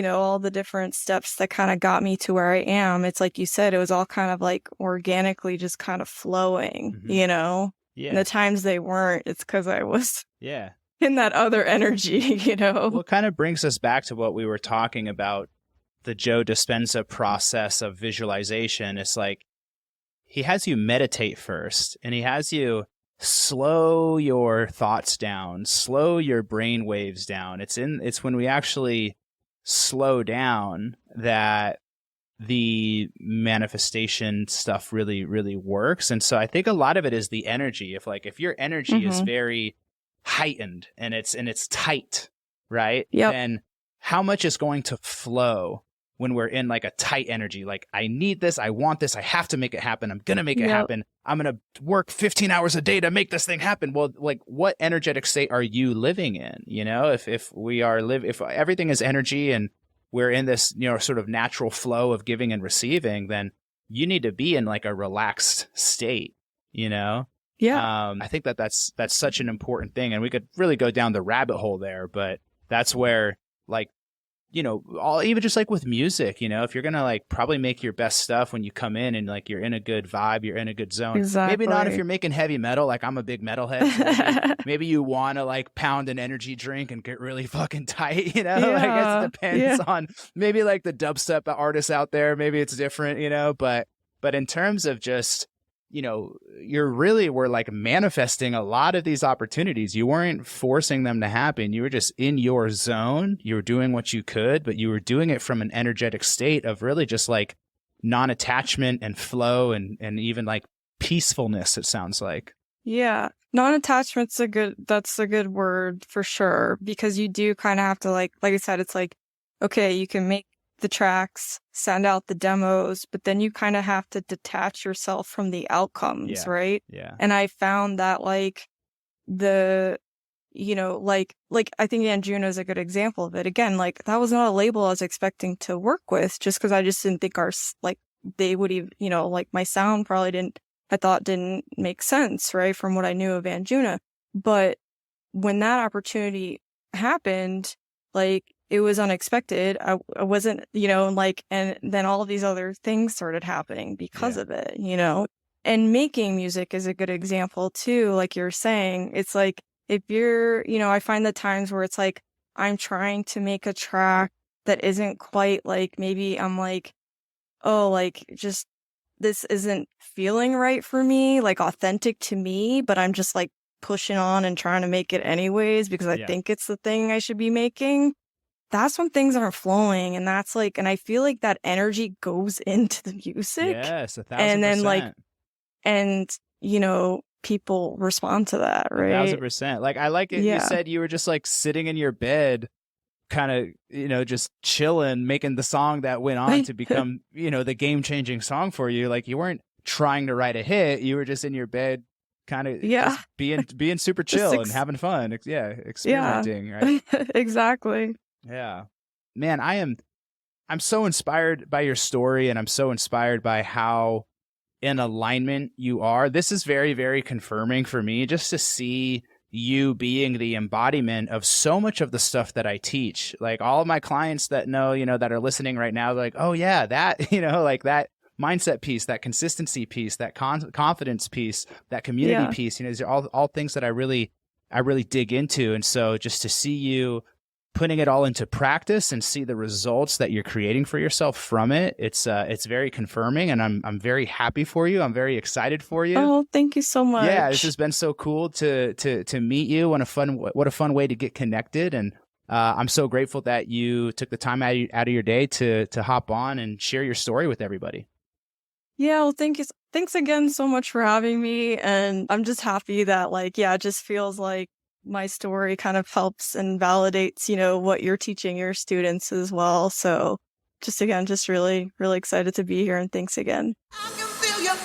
all the different steps that kind of got me to where I am, it's like you said, it was all kind of like organically just kind of flowing,
Hmm.
And the
Yeah.
times they weren't, it's because I was
Yeah.
in that other energy,
Well, it kind of brings us back to what we were talking about, the Joe Dispenza process of visualization. It's like he has you meditate first and he has you slow your thoughts down, slow your brain waves down. It's when we actually slow down that the manifestation stuff really, really works. And so I think a lot of it is the energy. If your energy is
Mm-hmm.
very heightened and it's tight, right?
Yep.
Then how much is going to flow when we're in like a tight energy? Like, I need this, I want this, I have to make it happen. I'm gonna make it
Yep.
happen. I'm gonna work 15 hours a day to make this thing happen. Well, like, what energetic state are you living in? You know, if everything is energy and we're in this, sort of natural flow of giving and receiving, then you need to be in like a relaxed state, you know?
Yeah.
I think that's such an important thing. And we could really go down the rabbit hole there, but that's where, like, even just like with music, if you're going to like probably make your best stuff when you come in and like you're in a good vibe, you're in a good zone. Maybe not if
Exactly.
you're making heavy metal, like I'm a big metalhead. So maybe you want to like pound an energy drink and get really fucking tight, I guess it
Yeah.
depends
Yeah.
on maybe like the dubstep artists out there. Maybe it's different, but in terms of just, were like manifesting a lot of these opportunities. You weren't forcing them to happen. You were just in your zone. You were doing what you could, but you were doing it from an energetic state of really just like non-attachment and flow and even like peacefulness, it sounds like.
Yeah. Non-attachment's that's a good word for sure, because you do kind of have to like I said, it's like, okay, you can make the tracks, send out the demos, but then you kind of have to detach yourself from the outcomes,
Yeah.
right?
Yeah.
And I found that like the, like I think Anjuna is a good example of it. Again, like that was not a label I was expecting to work with, just because I just didn't think like they would even, like my sound probably didn't make sense, right? From what I knew of Anjuna. But when that opportunity happened, like it was unexpected. I wasn't, and then all of these other things started happening because of it, and making music is a good example too. Like you're saying, it's like, if you're, I find the times where it's like, I'm trying to make a track that isn't quite like, maybe I'm like, oh, like just, this isn't feeling right for me, like authentic to me, but I'm just like pushing on and trying to make it anyways because I think it's the thing I should be making. That's when things aren't flowing, and that's like, and I feel like that energy goes into the music,
Yes,
and then like,
1,000%.
and people respond to that, right?
1,000%. Like, I like it. You
Yeah.
said you were just like sitting in your bed, kind of, just chilling, making the song that went on to become, the game-changing song for you. Like, you weren't trying to write a hit. You were just in your bed, kind of
Yeah.
just being super
Just
chill and having fun.
yeah.
Experimenting, right?
Exactly.
Yeah. Man, I'm so inspired by your story, and I'm so inspired by how in alignment you are. This is very, very confirming for me, just to see you being the embodiment of so much of the stuff that I teach. Like, all of my clients that know, that are listening right now, they're like, oh yeah, that, like that mindset piece, that consistency piece, that confidence piece, that community
Yeah.
piece, these are all things that I really dig into. And so just to see you putting it all into practice and see the results that you're creating for yourself from it, it's very confirming, and I'm very happy for you. I'm very excited for you.
Oh, thank you so much.
Yeah, this has been so cool to meet you. What a fun way to get connected, and I'm so grateful that you took the time out of your day to hop on and share your story with everybody.
Yeah, well, thanks again so much for having me, and I'm just happy that it just feels like my story kind of helps and validates, what you're teaching your students as well. So just again, just really, really excited to be here, and thanks again.
I can feel your